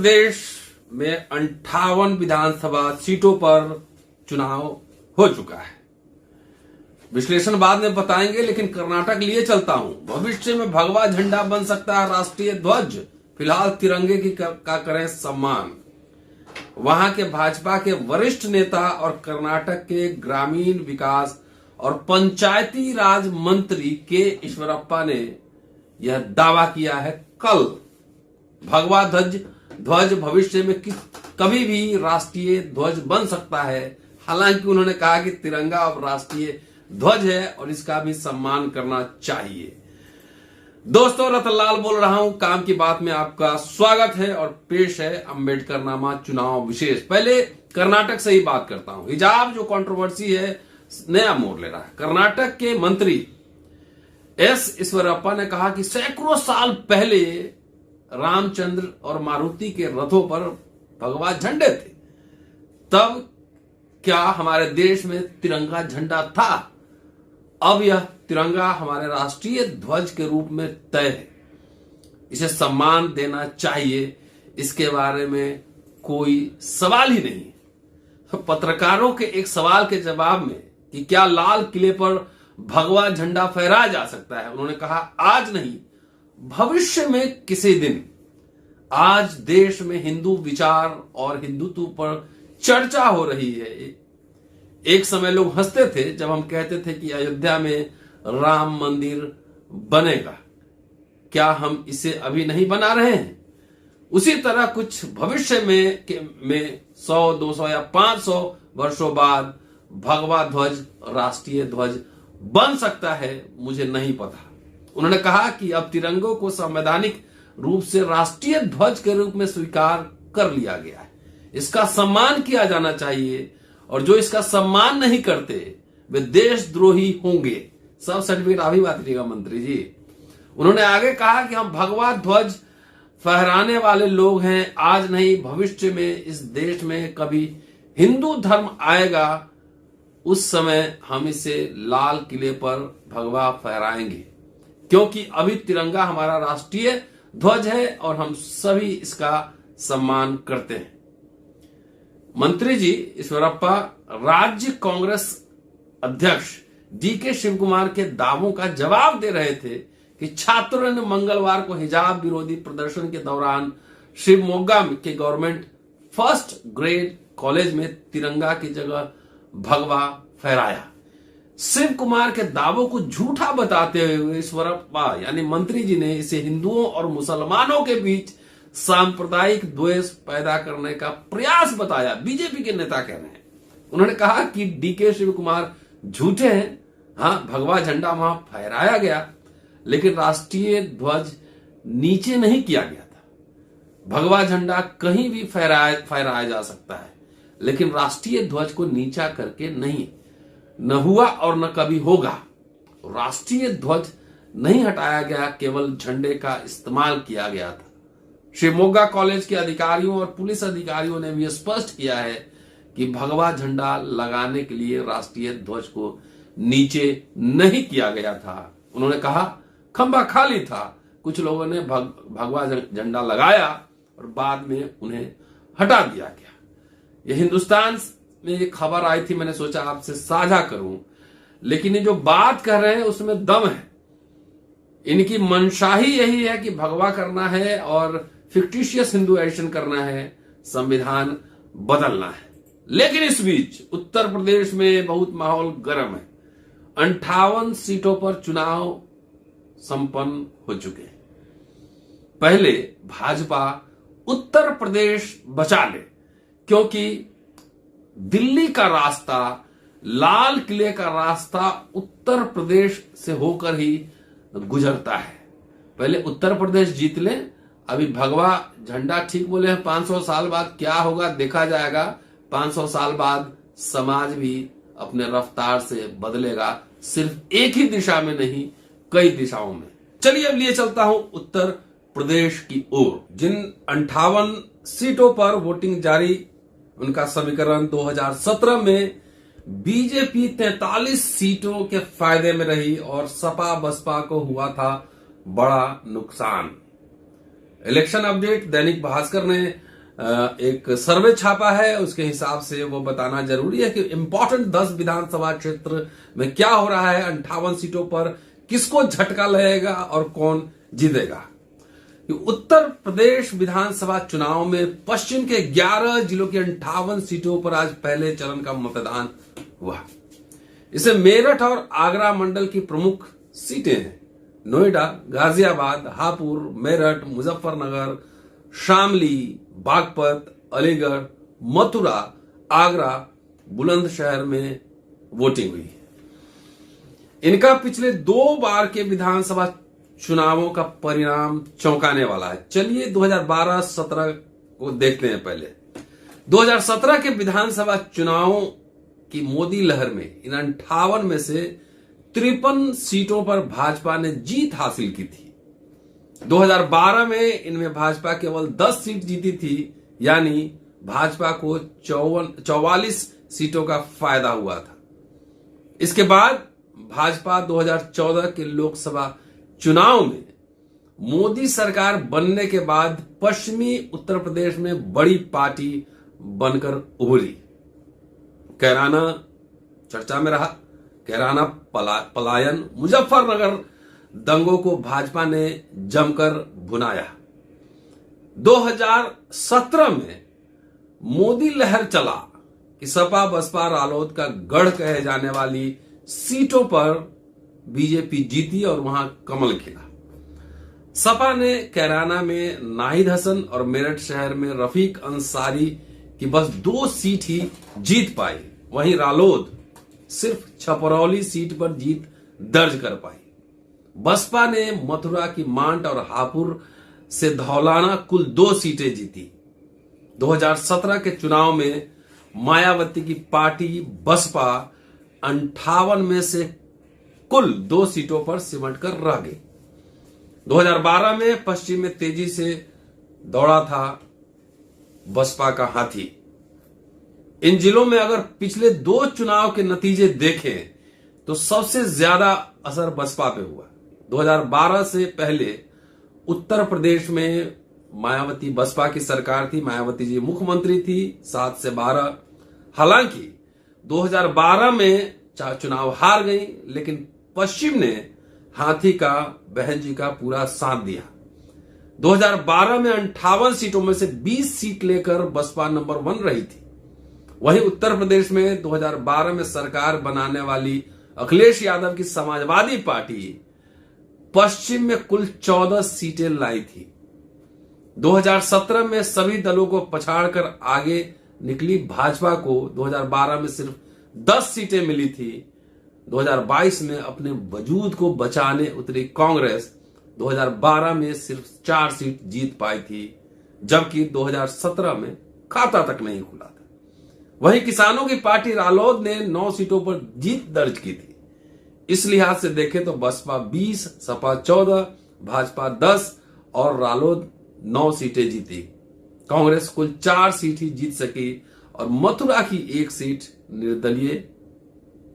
प्रदेश में 58 विधानसभा सीटों पर चुनाव हो चुका है। विश्लेषण बाद में बताएंगे, लेकिन कर्नाटक लिए चलता हूं। भविष्य में भगवा झंडा बन सकता है राष्ट्रीय ध्वज, फिलहाल तिरंगे की का करें सम्मान। वहां के भाजपा के वरिष्ठ नेता और कर्नाटक के ग्रामीण विकास और पंचायती राज मंत्री के ईश्वरप्पा ने यह दावा किया है कल। भगवा ध्वज भविष्य में कभी भी राष्ट्रीय ध्वज बन सकता है। हालांकि उन्होंने कहा कि तिरंगा अब राष्ट्रीय ध्वज है और इसका भी सम्मान करना चाहिए। दोस्तों, रतनलाल बोल रहा हूं। काम की बात में आपका स्वागत है और पेश है अंबेडकर नामा चुनाव विशेष। पहले कर्नाटक से ही बात करता हूं। हिजाब जो कंट्रोवर्सी है नया मोड़ ले रहा है। कर्नाटक के मंत्री एस ईश्वरप्पा ने कहा कि सैकड़ों साल पहले रामचंद्र और मारुति के रथों पर भगवा झंडे थे, तब क्या हमारे देश में तिरंगा झंडा था? अब यह तिरंगा हमारे राष्ट्रीय ध्वज के रूप में तय है। इसे सम्मान देना चाहिए, इसके बारे में कोई सवाल ही नहीं। तो पत्रकारों के एक सवाल के जवाब में कि क्या लाल किले पर भगवा झंडा फहराया जा सकता है, उन्होंने कहा आज नहीं, भविष्य में किसी दिन। आज देश में हिंदू विचार और हिंदुत्व पर चर्चा हो रही है। एक समय लोग हंसते थे जब हम कहते थे कि अयोध्या में राम मंदिर बनेगा। क्या हम इसे अभी नहीं बना रहे हैं? उसी तरह कुछ भविष्य में 100, 200 या 500 वर्षों बाद भगवा ध्वज राष्ट्रीय ध्वज बन सकता है, मुझे नहीं पता। उन्होंने कहा कि अब तिरंगों को संवैधानिक रूप से राष्ट्रीय ध्वज के रूप में स्वीकार कर लिया गया है। इसका सम्मान किया जाना चाहिए और जो इसका सम्मान नहीं करते वे देशद्रोही होंगे। सब सर्टिफिकेट अभी बात करिएगा मंत्री जी। उन्होंने आगे कहा कि हम भगवा ध्वज फहराने वाले लोग हैं, आज नहीं भविष्य में इस देश में कभी हिंदू धर्म आएगा, उस समय हम इसे लाल किले पर भगवा फहराएंगे, क्योंकि अभी तिरंगा हमारा राष्ट्रीय ध्वज है और हम सभी इसका सम्मान करते हैं। मंत्री जी ईश्वरप्पा राज्य कांग्रेस अध्यक्ष डीके शिव कुमार के दावों का जवाब दे रहे थे कि छात्रों ने मंगलवार को हिजाब विरोधी प्रदर्शन के दौरान शिवमोगा के गवर्नमेंट फर्स्ट ग्रेड कॉलेज में तिरंगा की जगह भगवा फहराया। शिव कुमार के दावों को झूठा बताते हुए ईश्वरप्पा यानी मंत्री जी ने इसे हिंदुओं और मुसलमानों के बीच सांप्रदायिक द्वेष पैदा करने का प्रयास बताया। बीजेपी के नेता कह रहे हैं। उन्होंने कहा कि डीके शिव कुमार झूठे हैं। हाँ, भगवा झंडा वहां फहराया गया, लेकिन राष्ट्रीय ध्वज नीचे नहीं किया गया था। भगवा झंडा कहीं भी फहराया जा सकता है, लेकिन राष्ट्रीय ध्वज को नीचा करके नहीं। न हुआ और न कभी होगा। राष्ट्रीय ध्वज नहीं हटाया गया, केवल झंडे का इस्तेमाल किया गया था। शिवमोगा कॉलेज के अधिकारियों और पुलिस अधिकारियों ने भी स्पष्ट किया है कि भगवा झंडा लगाने के लिए राष्ट्रीय ध्वज को नीचे नहीं किया गया था। उन्होंने कहा खंबा खाली था, कुछ लोगों ने भगवा झंडा लगाया और बाद में उन्हें हटा दिया गया। यह हिंदुस्तान में एक खबर आई थी, मैंने सोचा आपसे साझा करूं, लेकिन ये जो बात कर रहे हैं उसमें दम है। इनकी मंशा ही यही है कि भगवा करना है और फिक्टिशियस हिंदू एडिशन करना है, संविधान बदलना है। लेकिन इस बीच उत्तर प्रदेश में बहुत माहौल गर्म है। 58 सीटों पर चुनाव संपन्न हो चुके हैं। पहले भाजपा उत्तर प्रदेश बचा ले, क्योंकि दिल्ली का रास्ता, लाल किले का रास्ता उत्तर प्रदेश से होकर ही गुजरता है। पहले उत्तर प्रदेश जीत ले। अभी भगवा झंडा ठीक बोले हैं, 500 साल बाद क्या होगा देखा जाएगा। 500 साल बाद समाज भी अपने रफ्तार से बदलेगा, सिर्फ एक ही दिशा में नहीं, कई दिशाओं में। चलिए अब लिए चलता हूं उत्तर प्रदेश की ओर। जिन 58 सीटों पर वोटिंग जारी, उनका समीकरण 2017 में बीजेपी 43 सीटों के फायदे में रही और सपा बसपा को हुआ था बड़ा नुकसान। इलेक्शन अपडेट दैनिक भास्कर ने एक सर्वे छापा है, उसके हिसाब से वो बताना जरूरी है कि इंपॉर्टेंट 10 विधानसभा क्षेत्र में क्या हो रहा है, 58 सीटों पर किसको झटका लगेगा और कौन जीतेगा। उत्तर प्रदेश विधानसभा चुनाव में पश्चिम के 11 जिलों की 58 सीटों पर आज पहले चरण का मतदान हुआ। इसे मेरठ और आगरा मंडल की प्रमुख सीटें हैं। नोएडा, गाजियाबाद, हापुड़, मेरठ, मुजफ्फरनगर, शामली, बागपत, अलीगढ़, मथुरा, आगरा, बुलंदशहर में वोटिंग हुई। इनका पिछले 2 बार के विधानसभा चुनावों का परिणाम चौंकाने वाला है। चलिए 2012-17 को देखते हैं। पहले 2017 के विधानसभा चुनावों की मोदी लहर में इन 58 में से 53 सीटों पर भाजपा ने जीत हासिल की थी। 2012 में इनमें भाजपा केवल 10 सीट जीती थी, यानी भाजपा को 44 सीटों का फायदा हुआ था। इसके बाद भाजपा 2014 के लोकसभा चुनाव में मोदी सरकार बनने के बाद पश्चिमी उत्तर प्रदेश में बड़ी पार्टी बनकर उभरी। कैराना चर्चा में रहा, कैराना पलायन, मुजफ्फरनगर दंगों को भाजपा ने जमकर भुनाया। 2017 में मोदी लहर चला कि सपा बसपा रालोद का गढ़ कहे जाने वाली सीटों पर बीजेपी जीती और वहां कमल खिला। सपा ने कैराना में नाहिद हसन और मेरठ शहर में रफीक अंसारी की बस 2 सीट ही जीत पाई। वहीं रालोद सिर्फ छपरौली सीट पर जीत दर्ज कर पाई। बसपा ने मथुरा की मांट और हापुड़ से धौलाना कुल 2 सीटें जीती। 2017 के चुनाव में मायावती की पार्टी बसपा 58 में से कुल 2 सीटों पर सिमट कर रह गई। 2012 में पश्चिम में तेजी से दौड़ा था बसपा का हाथी। इन जिलों में अगर पिछले 2 चुनाव के नतीजे देखें तो सबसे ज्यादा असर बसपा पे हुआ। 2012 से पहले उत्तर प्रदेश में मायावती बसपा की सरकार थी, मायावती जी मुख्यमंत्री थी 7 से 12। हालांकि 2012 में चुनाव हार गई, लेकिन पश्चिम ने हाथी का, बहन जी का पूरा साथ दिया। 2012 में 58 सीटों में से 20 सीट लेकर बसपा नंबर 1 रही थी। वहीं उत्तर प्रदेश में 2012 में सरकार बनाने वाली अखिलेश यादव की समाजवादी पार्टी पश्चिम में कुल 14 सीटें लाई थी। 2017 में सभी दलों को पछाड़कर आगे निकली भाजपा को 2012 में सिर्फ 10 सीटें मिली थी। 2022 में अपने वजूद को बचाने उतरी कांग्रेस 2012 में सिर्फ 4 सीट जीत पाई थी, जबकि 2017 में खाता तक नहीं खुला था। वहीं किसानों की पार्टी रालोद ने 9 सीटों पर जीत दर्ज की थी। इस लिहाज से देखें तो बसपा 20, सपा 14, भाजपा 10 और रालोद 9 सीटें जीती। कांग्रेस कुल 4 सीट ही जीत सकी और मथुरा की 1 सीट निर्दलीय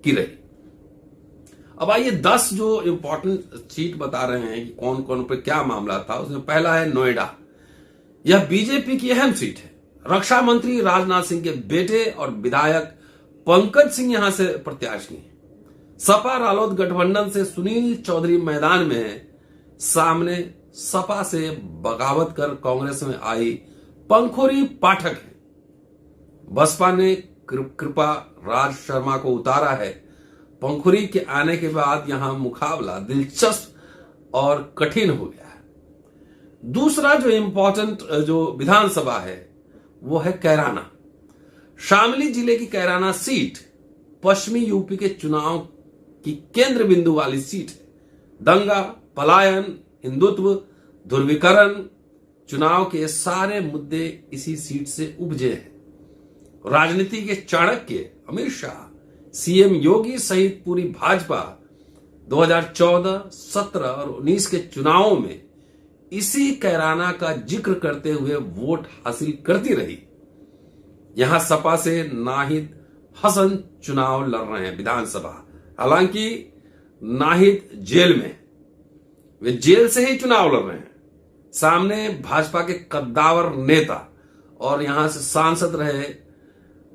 की रही। अब आइए 10 जो इंपॉर्टेंट सीट बता रहे हैं कि कौन कौन पे क्या मामला था। उसमें पहला है नोएडा। यह बीजेपी की अहम सीट है। रक्षा मंत्री राजनाथ सिंह के बेटे और विधायक पंकज सिंह यहां से प्रत्याशी हैं। सपा रालोद गठबंधन से सुनील चौधरी मैदान में है। सामने सपा से बगावत कर कांग्रेस में आई पंखुरी पाठक है। बसपा ने कृपा राज शर्मा को उतारा है। पंखुरी के आने के बाद यहां मुकाबला दिलचस्प और कठिन हो गया है। दूसरा जो इंपॉर्टेंट जो विधानसभा है वो है कैराना। शामली जिले की कैराना सीट पश्चिमी यूपी के चुनाव की केंद्र बिंदु वाली सीट है। दंगा, पलायन, हिंदुत्व, ध्रुवीकरण, चुनाव के सारे मुद्दे इसी सीट से उपजे हैं। राजनीति के चाणक्य अमित शाह, सीएम योगी सहित पूरी भाजपा 2014, 17 और 19 के चुनावों में इसी कैराना का जिक्र करते हुए वोट हासिल करती रही। यहां सपा से नाहिद हसन चुनाव लड़ रहे हैं विधानसभा। हालांकि नाहिद जेल में, वे जेल से ही चुनाव लड़ रहे हैं। सामने भाजपा के कद्दावर नेता और यहां से सांसद रहे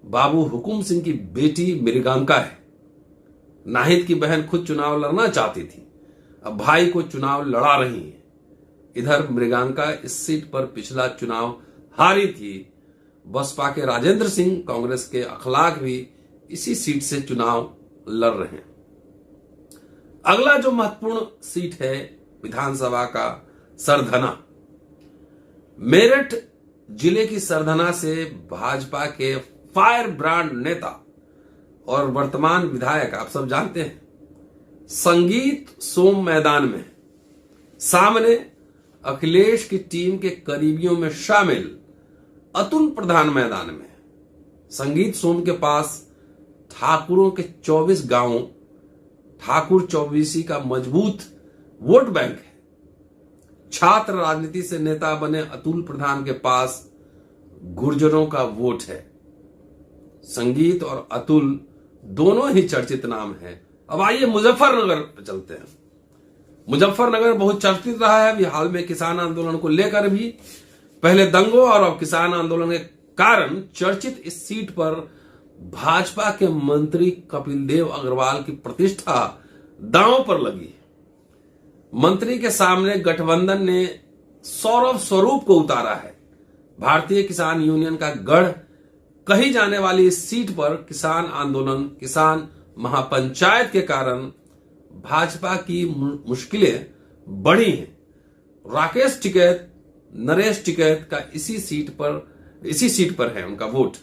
बाबू हुकुम सिंह की बेटी मृगांका है। नाहिद की बहन खुद चुनाव लड़ना चाहती थी, अब भाई को चुनाव लड़ा रही है। इधर मृगांका इस सीट पर पिछला चुनाव हारी थी। बसपा के राजेंद्र सिंह, कांग्रेस के अखलाक भी इसी सीट से चुनाव लड़ रहे हैं। अगला जो महत्वपूर्ण सीट है विधानसभा का सरधना। मेरठ जिले की सरधना से भाजपा के फायर ब्रांड नेता और वर्तमान विधायक, आप सब जानते हैं, संगीत सोम मैदान में सामने अखिलेश की टीम के करीबियों में शामिल अतुल प्रधान मैदान में। संगीत सोम के पास ठाकुरों के 24 गांवों, ठाकुर चौबीसी का मजबूत वोट बैंक है। छात्र राजनीति से नेता बने अतुल प्रधान के पास गुर्जरों का वोट है। संगीत और अतुल दोनों ही चर्चित नाम है। अब आइए मुजफ्फरनगर पे चलते हैं। मुजफ्फरनगर बहुत चर्चित रहा है अभी हाल में किसान आंदोलन को लेकर भी। पहले दंगों और अब किसान आंदोलन के कारण चर्चित इस सीट पर भाजपा के मंत्री कपिल देव अग्रवाल की प्रतिष्ठा दांव पर लगी। मंत्री के सामने गठबंधन ने सौरभ स्वरूप को उतारा है। भारतीय किसान यूनियन का गढ़ कही जाने वाली इस सीट पर किसान आंदोलन, किसान महापंचायत के कारण भाजपा की मुश्किलें बढ़ी हैं। राकेश टिकैत, नरेश टिकैत का इसी सीट पर है उनका वोट।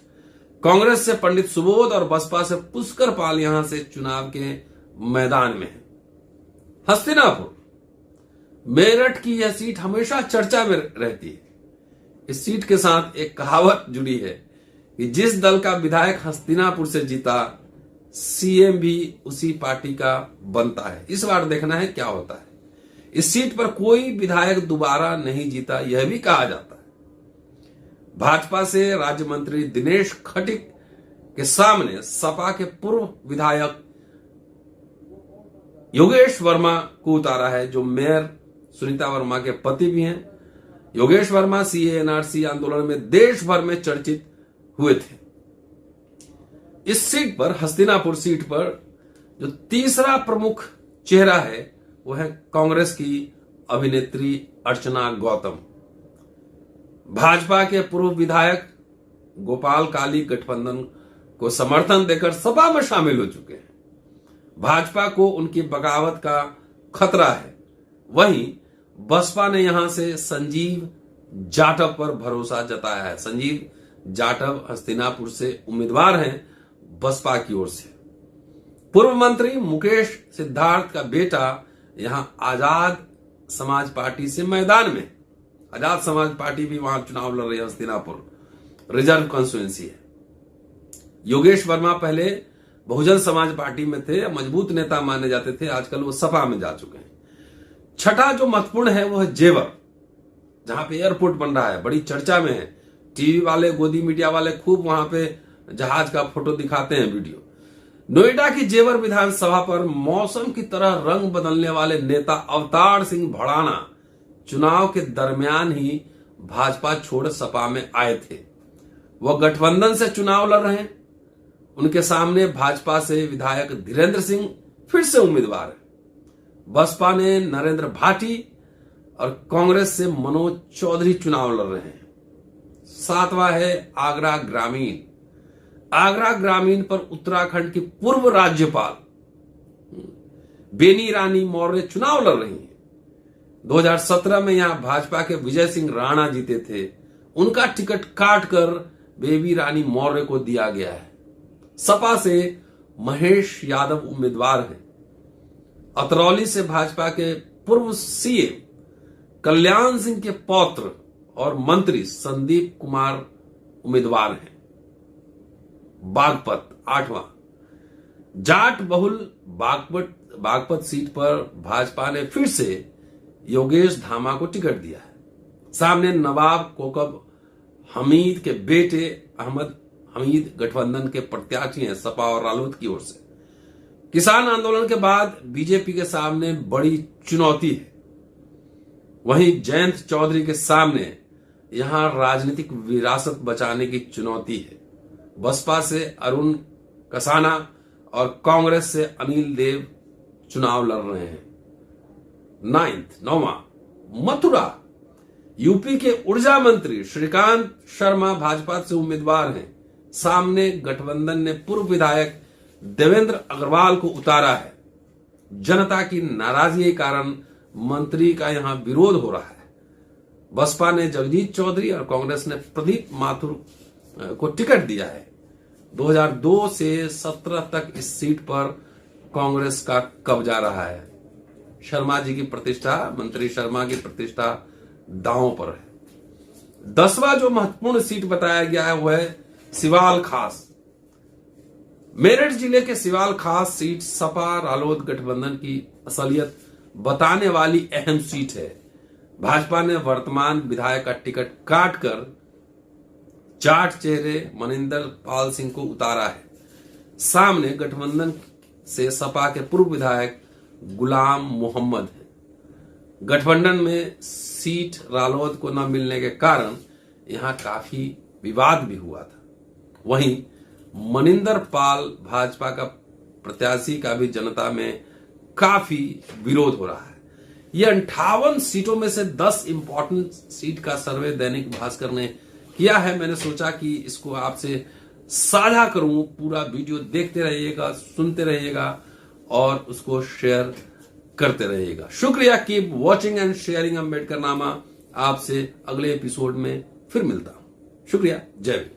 कांग्रेस से पंडित सुबोध और बसपा से पुष्कर पाल यहां से चुनाव के मैदान में है। हस्तिनापुर, मेरठ की यह सीट हमेशा चर्चा में रहती है। इस सीट के साथ एक कहावत जुड़ी है कि जिस दल का विधायक हस्तिनापुर से जीता, सीएम भी उसी पार्टी का बनता है। इस बार देखना है क्या होता है। इस सीट पर कोई विधायक दोबारा नहीं जीता, यह भी कहा जाता है। भाजपा से राज्य मंत्री दिनेश खटिक के सामने सपा के पूर्व विधायक योगेश वर्मा को उतारा है, जो मेयर सुनीता वर्मा के पति भी हैं। योगेश वर्मा सीए एनआरसी आंदोलन में देश भर में चर्चित हुए थे। इस सीट पर, हस्तिनापुर सीट पर, जो तीसरा प्रमुख चेहरा है वो है कांग्रेस की अभिनेत्री अर्चना गौतम। भाजपा के पूर्व विधायक गोपाल काली गठबंधन को समर्थन देकर सपा में शामिल हो चुके हैं। भाजपा को उनकी बगावत का खतरा है। वहीं बसपा ने यहां से संजीव जाटव पर भरोसा जताया है। संजीव जाटव हस्तिनापुर से उम्मीदवार हैं बसपा की ओर से। पूर्व मंत्री मुकेश सिद्धार्थ का बेटा यहां आजाद समाज पार्टी से मैदान में। आजाद समाज पार्टी भी वहां चुनाव लड़ रही है। हस्तिनापुर रिजर्व कॉन्स्टिट्यूएंसी है। योगेश वर्मा पहले बहुजन समाज पार्टी में थे, मजबूत नेता माने जाते थे, आजकल वो सपा में जा चुके हैं। छठा जो महत्वपूर्ण है वो है जेवर, जहां पे एयरपोर्ट बन रहा है, बड़ी चर्चा में है। टीवी वाले, गोदी मीडिया वाले खूब वहां पे जहाज का फोटो दिखाते हैं, वीडियो। नोएडा की जेवर विधानसभा पर मौसम की तरह रंग बदलने वाले नेता अवतार सिंह भड़ाना चुनाव के दरमियान ही भाजपा छोड़ सपा में आए थे। वह गठबंधन से चुनाव लड़ रहे हैं। उनके सामने भाजपा से विधायक धीरेन्द्र सिंह फिर से उम्मीदवार है। बसपा ने नरेंद्र भाटी और कांग्रेस से मनोज चौधरी चुनाव लड़ रहे हैं। सातवां है आगरा ग्रामीण। आगरा ग्रामीण पर उत्तराखंड की पूर्व राज्यपाल बेनी रानी मौर्य चुनाव लड़ रही हैं। 2017 में यहां भाजपा के विजय सिंह राणा जीते थे। उनका टिकट काटकर बेबी रानी मौर्य को दिया गया है। सपा से महेश यादव उम्मीदवार हैं। अतरौली से भाजपा के पूर्व सीएम कल्याण सिंह के पौत्र और मंत्री संदीप कुमार उम्मीदवार हैं। बागपत, आठवां जाट बहुल बागपत सीट पर भाजपा ने फिर से योगेश धामा को टिकट दिया है। सामने नवाब कोकब हमीद के बेटे अहमद हमीद गठबंधन के प्रत्याशी हैं, सपा और रालोद की ओर से। किसान आंदोलन के बाद बीजेपी के सामने बड़ी चुनौती है। वहीं जयंत चौधरी के सामने यहां राजनीतिक विरासत बचाने की चुनौती है। बसपा से अरुण कसाना और कांग्रेस से अनिल देव चुनाव लड़ रहे हैं। 9वां मथुरा, यूपी के ऊर्जा मंत्री श्रीकांत शर्मा भाजपा से उम्मीदवार हैं। सामने गठबंधन ने पूर्व विधायक देवेंद्र अग्रवाल को उतारा है। जनता की नाराजगी के कारण मंत्री का यहां विरोध हो रहा है। बसपा ने जगजीत चौधरी और कांग्रेस ने प्रदीप माथुर को टिकट दिया है। 2002 से 17 तक इस सीट पर कांग्रेस का कब्जा रहा है। शर्मा जी की प्रतिष्ठा, मंत्री शर्मा की प्रतिष्ठा दांव पर है। 10वां जो महत्वपूर्ण सीट बताया गया है वह है सिवाल खास। मेरठ जिले के सिवाल खास सीट सपा रालोद गठबंधन की असलियत बताने वाली अहम सीट है। भाजपा ने वर्तमान विधायक का टिकट काटकर जाट चेहरे मनिंदर पाल सिंह को उतारा है। सामने गठबंधन से सपा के पूर्व विधायक गुलाम मोहम्मद है। गठबंधन में सीट रालोद को न मिलने के कारण यहां काफी विवाद भी हुआ था। वहीं मनिंदर पाल भाजपा का प्रत्याशी का भी जनता में काफी विरोध हो रहा है। ये 58 सीटों में से 10 इंपॉर्टेंट सीट का सर्वे दैनिक भास्कर ने किया है। मैंने सोचा कि इसको आपसे साझा करूं। पूरा वीडियो देखते रहिएगा, सुनते रहिएगा और उसको शेयर करते रहिएगा। शुक्रिया। Keep watching and sharing Ambedkar नामा। आपसे अगले एपिसोड में फिर मिलता हूं। शुक्रिया। जय हिंद।